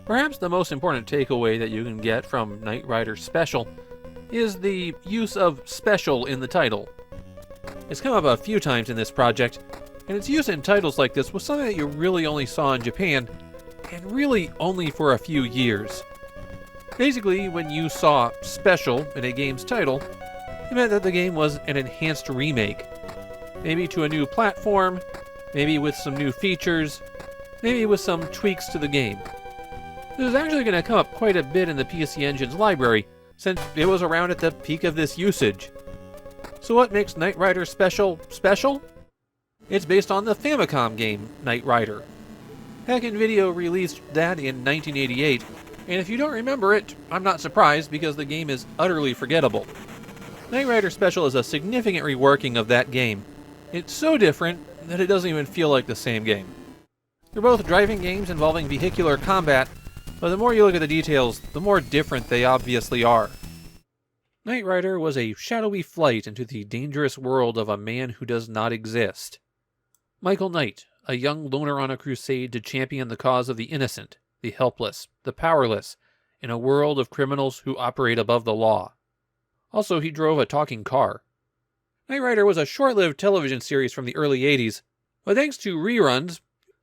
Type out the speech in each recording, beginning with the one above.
Perhaps the most important takeaway that you can get from Knight Rider Special is the use of special in the title. It's come up a few times in this project, and its use in titles like this was something that you really only saw in Japan, and really only for a few years. Basically, when you saw special in a game's title, it meant that the game was an enhanced remake. Maybe to a new platform, maybe with some new features, maybe with some tweaks to the game. This is actually going to come up quite a bit in the PC Engine's library, since it was around at the peak of this usage. So what makes Knight Rider Special special? It's based on the Famicom game Knight Rider. Hackin' Video released that in 1988, and if you don't remember it, I'm not surprised because the game is utterly forgettable. Knight Rider Special is a significant reworking of that game. It's so different that it doesn't even feel like the same game. They're both driving games involving vehicular combat, but the more you look at the details, the more different they obviously are. Knight Rider was a shadowy flight into the dangerous world of a man who does not exist. Michael Knight, a young loner on a crusade to champion the cause of the innocent, the helpless, the powerless, in a world of criminals who operate above the law. Also, he drove a talking car. Knight Rider was a short-lived television series from the early 80s, but thanks to reruns,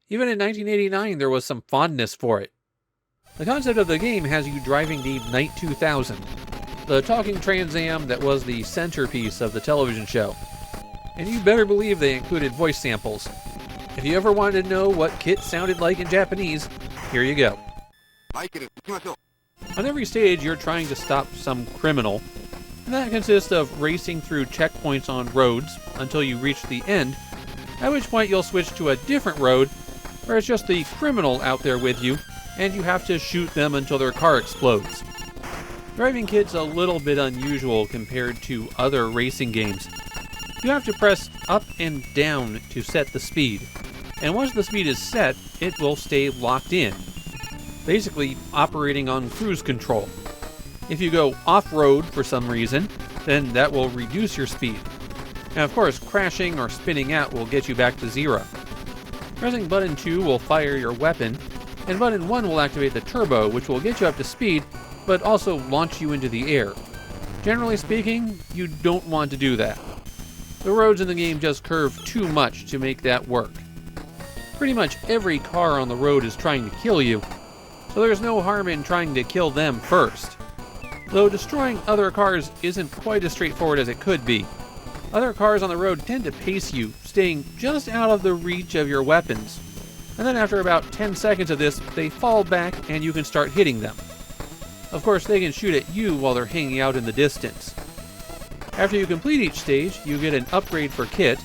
even in 1989 there was some fondness for it. The concept of the game has you driving the Knight 2000, the talking Trans Am that was the centerpiece of the television show. And you better believe they included voice samples. If you ever wanted to know what KITT sounded like in Japanese, here you go. On every stage you're trying to stop some criminal, and that consists of racing through checkpoints on roads until you reach the end, at which point you'll switch to a different road where it's just the criminal out there with you, and you have to shoot them until their car explodes. Driving KITT's a little bit unusual compared to other racing games. You have to press up and down to set the speed, and once the speed is set, it will stay locked in, basically operating on cruise control. If you go off-road for some reason, then that will reduce your speed. And of course, crashing or spinning out will get you back to zero. Pressing button 2 will fire your weapon, and button 1 will activate the turbo, which will get you up to speed, but also launch you into the air. Generally speaking, you don't want to do that. The roads in the game just curve too much to make that work. Pretty much every car on the road is trying to kill you, so there's no harm in trying to kill them first. Though destroying other cars isn't quite as straightforward as it could be. Other cars on the road tend to pace you, staying just out of the reach of your weapons. And then after about 10 seconds of this, they fall back and you can start hitting them. Of course, they can shoot at you while they're hanging out in the distance. After you complete each stage, you get an upgrade for KITT,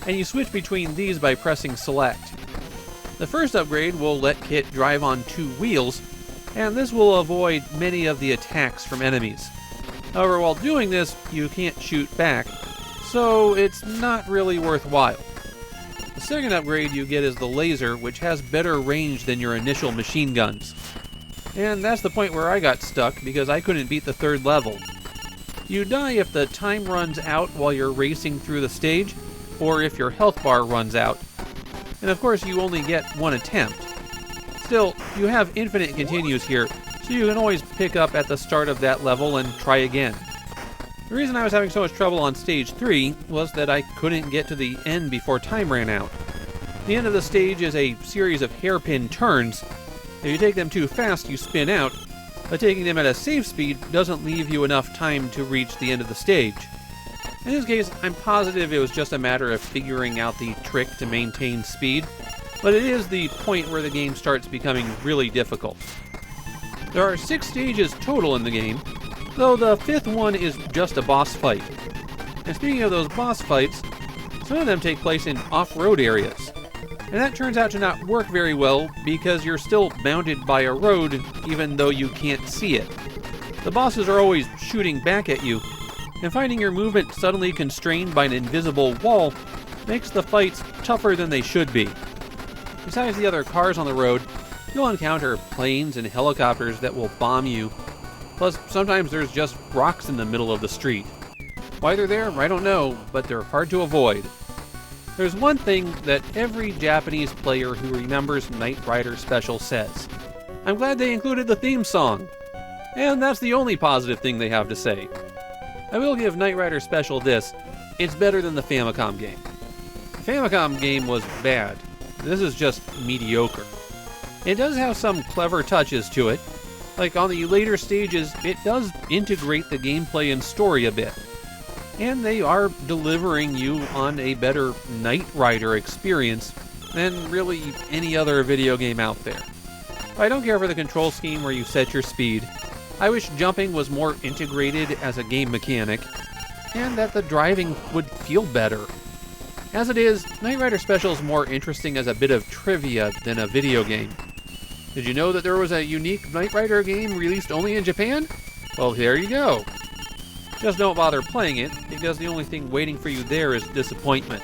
and you switch between these by pressing select. The first upgrade will let KITT drive on 2 wheels, and this will avoid many of the attacks from enemies. However, while doing this, you can't shoot back, so it's not really worthwhile. The second upgrade you get is the laser, which has better range than your initial machine guns. And that's the point where I got stuck because I couldn't beat the 3rd level. You die if the time runs out while you're racing through the stage, or if your health bar runs out. And of course you only get 1 attempt. Still, you have infinite continues here, so you can always pick up at the start of that level and try again. The reason I was having so much trouble on stage 3 was that I couldn't get to the end before time ran out. The end of the stage is a series of hairpin turns. If you take them too fast, you spin out, but taking them at a safe speed doesn't leave you enough time to reach the end of the stage. In this case, I'm positive it was just a matter of figuring out the trick to maintain speed, but it is the point where the game starts becoming really difficult. There are 6 stages total in the game, though the 5th one is just a boss fight. And speaking of those boss fights, some of them take place in off-road areas. And that turns out to not work very well because you're still bounded by a road even though you can't see it. The bosses are always shooting back at you, and finding your movement suddenly constrained by an invisible wall makes the fights tougher than they should be. Besides the other cars on the road, you'll encounter planes and helicopters that will bomb you. Plus, sometimes there's just rocks in the middle of the street. Why they're there, I don't know, but they're hard to avoid. There's one thing that every Japanese player who remembers Knight Rider Special says. I'm glad they included the theme song. And that's the only positive thing they have to say. I will give Knight Rider Special this: it's better than the Famicom game. The Famicom game was bad. This is just mediocre. It does have some clever touches to it. Like on the later stages, it does integrate the gameplay and story a bit. And they are delivering you on a better Knight Rider experience than really any other video game out there. I don't care for the control scheme where you set your speed. I wish jumping was more integrated as a game mechanic, and that the driving would feel better. As it is, Knight Rider Special is more interesting as a bit of trivia than a video game. Did you know that there was a unique Knight Rider game released only in Japan? Well, there you go. Just don't bother playing it, because the only thing waiting for you there is disappointment.